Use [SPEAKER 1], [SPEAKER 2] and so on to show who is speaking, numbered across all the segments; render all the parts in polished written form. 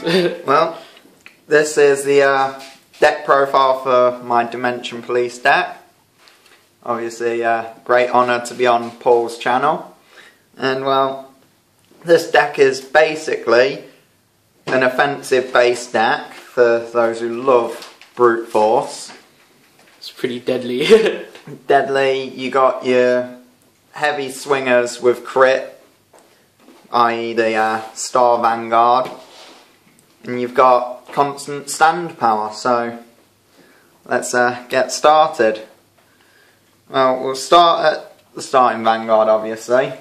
[SPEAKER 1] Well, this is the deck profile for my Dimension Police deck. Obviously, great honour to be on Paul's channel. And well, this deck is basically an offensive base deck for those who love brute force.
[SPEAKER 2] It's pretty deadly.
[SPEAKER 1] Deadly, you got your heavy swingers with crit, i.e. the Star Vanguard, and you've got constant stand power, so let's get started. Well, we'll start at the starting Vanguard, obviously.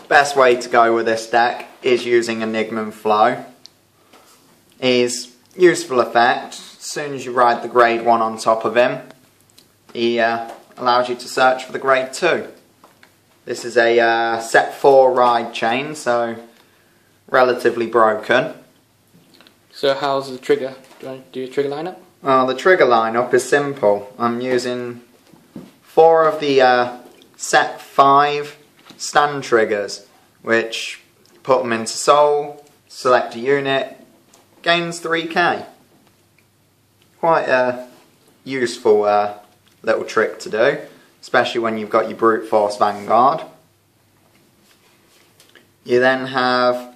[SPEAKER 1] Best way to go with this deck is using Enigma Flow. His useful effect, as soon as you ride the grade 1 on top of him, he allows you to search for the grade 2. This is a set 4 ride chain, so relatively broken.
[SPEAKER 2] So how's the trigger? Do you want to do your trigger lineup?
[SPEAKER 1] Well, the trigger lineup is simple. I'm using 4 of the set 5 stand triggers, which put them into soul, select a unit, gains 3k. Quite a useful little trick to do, especially when you've got your brute force Vanguard. You then have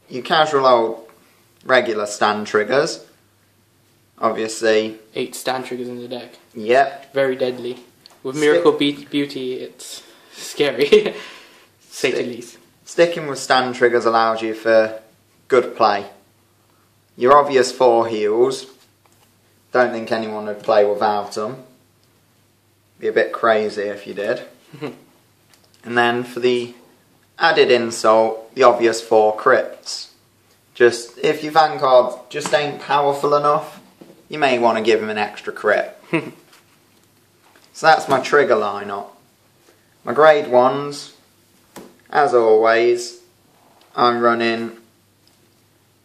[SPEAKER 1] your casual old regular stand triggers. Obviously
[SPEAKER 2] 8 stand triggers in the deck.
[SPEAKER 1] Yep.
[SPEAKER 2] Very deadly. With Miracle Beauty, it's scary. Say the least.
[SPEAKER 1] Sticking with stand triggers allows you for good play. Your obvious 4 heals, don't think anyone would play without them. Be a bit crazy if you did. And then for the added insult, the obvious 4 crits. Just, if your Vanguard just ain't powerful enough, you may want to give him an extra crit. So that's my trigger lineup. My grade 1s, as always, I'm running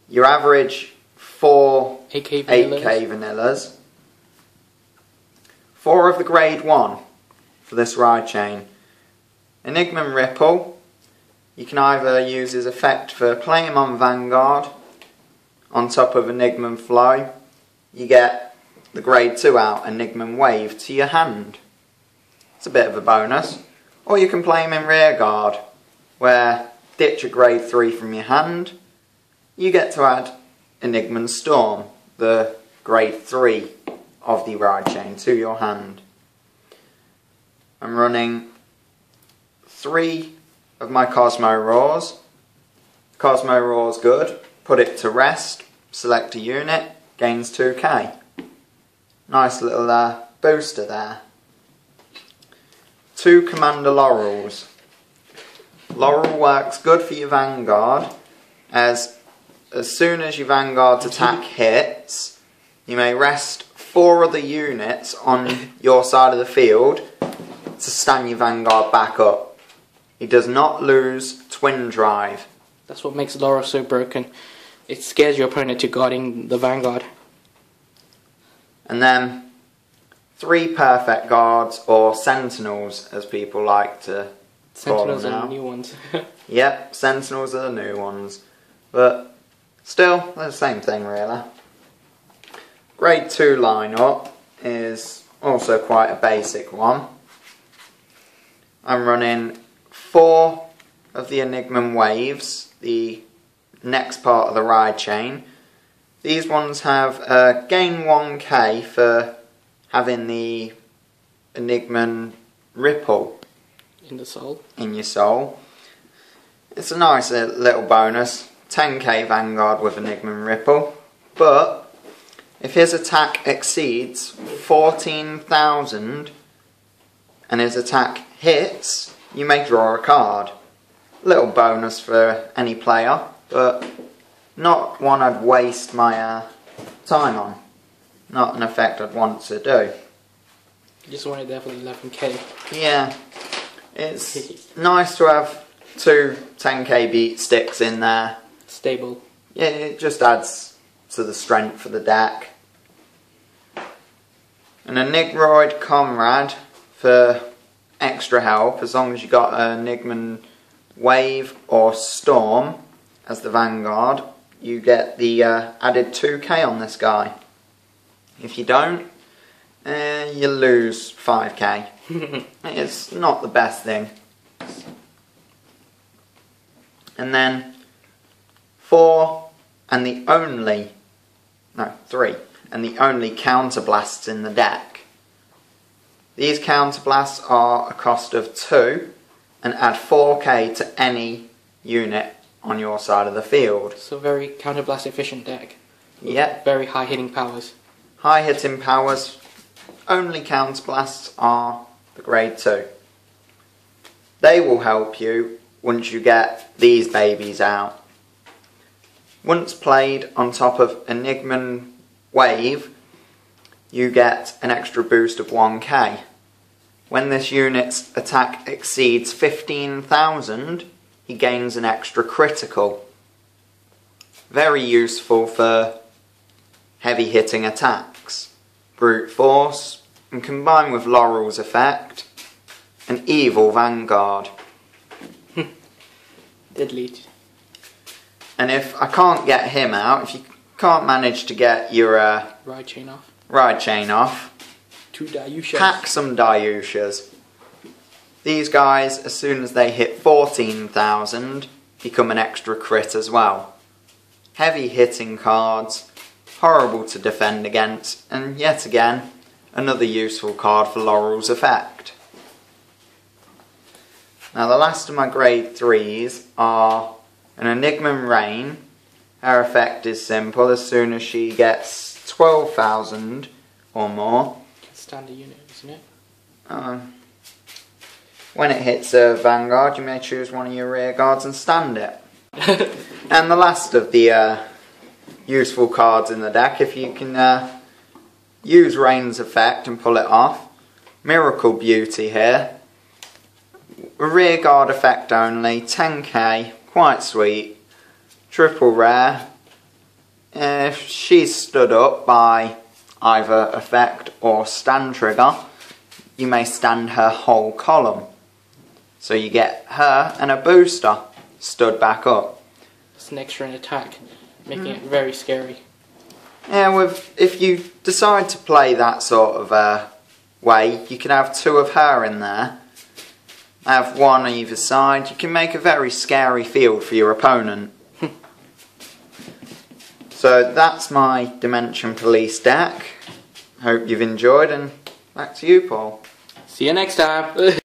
[SPEAKER 1] your average 4
[SPEAKER 2] 8k
[SPEAKER 1] 8k vanillas. 4 of the grade 1 for this ride chain. Enigma Ripple, you can either use his effect for playing him on Vanguard, on top of Enigma Flow, you get the grade 2 out, Enigma Wave, to your hand. It's a bit of a bonus. Or you can play him in Rearguard, where ditch a grade 3 from your hand, you get to add Enigma Storm, the grade 3 of the ride chain, to your hand. I'm running 3 of my Cosmo Roars. Cosmo Roar's good. Put it to rest, select a unit, gains 2k. Nice little booster there. 2 Commander Laurels. Laurel works good for your Vanguard, as soon as your Vanguard's attack hits, you may rest 4 other units on your side of the field to stand your Vanguard back up. He does not lose Twin Drive.
[SPEAKER 2] That's what makes Laurel so broken. It scares your opponent to guarding the Vanguard.
[SPEAKER 1] And then 3 Perfect Guards, or Sentinels as people like to call them now.
[SPEAKER 2] Sentinels are the new ones.
[SPEAKER 1] Yep, Sentinels are the new ones. But still, they're the same thing really. Grade 2 lineup is also quite a basic one. I'm running 4 of the Enigma Waves, the next part of the ride chain. These ones have gain 1k for having the Enigma Ripple
[SPEAKER 2] in the soul.
[SPEAKER 1] In your soul. It's a nice little bonus. 10k Vanguard with Enigma Ripple. But if his attack exceeds 14,000 and his attack hits, you may draw a card. Little bonus for any player, but not one I'd waste my time on. Not an effect I'd want to do.
[SPEAKER 2] You just want it there for the 11k.
[SPEAKER 1] Yeah, it's nice to have 2 10k beat sticks in there.
[SPEAKER 2] Stable.
[SPEAKER 1] Yeah, it just adds to the strength of the deck. And a Nigroid Comrade for extra help, as long as you got an Enigma Wave or Storm, as the Vanguard, you get the added 2k on this guy. If you don't, you lose 5k. It's not the best thing. And then 3, and the only counterblasts in the deck. These counterblasts are a cost of 2 and add 4k to any unit on your side of the field.
[SPEAKER 2] So very counterblast efficient deck.
[SPEAKER 1] Yep.
[SPEAKER 2] Very high hitting powers.
[SPEAKER 1] High hitting powers. Only counterblasts are the grade 2. They will help you once you get these babies out. Once played on top of Enigman Wave, you get an extra boost of 1k. When this unit's attack exceeds 15,000, he gains an extra critical. Very useful for heavy hitting attacks. Brute force, and combined with Laurel's effect, an evil Vanguard.
[SPEAKER 2] Delete.
[SPEAKER 1] And if I can't get him out, if you can't manage to get your
[SPEAKER 2] Ride chain off.
[SPEAKER 1] 2
[SPEAKER 2] Dayushas.
[SPEAKER 1] Pack some Dayushas. These guys, as soon as they hit 14,000, become an extra crit as well. Heavy hitting cards, horrible to defend against, and yet again, another useful card for Laurel's effect. Now the last of my grade 3s are an Enigman Rain. Her effect is simple. As soon as she gets 12,000 or more,
[SPEAKER 2] Standard unit, isn't it?
[SPEAKER 1] When it hits a Vanguard, you may choose one of your rear guards and stand it. And the last of the useful cards in the deck, if you can use Rain's effect and pull it off. Miracle Beauty here. A rear guard effect only, 10k, quite sweet. Triple rare. If she's stood up by either effect or stand trigger, you may stand her whole column. So you get her and a booster stood back up.
[SPEAKER 2] It's an extra in attack, making it very scary.
[SPEAKER 1] Yeah, if you decide to play that sort of way, you can have 2 of her in there. Have 1 on either side. You can make a very scary field for your opponent. So that's my Dimension Police deck. Hope you've enjoyed, and back to you, Paul.
[SPEAKER 2] See you next time.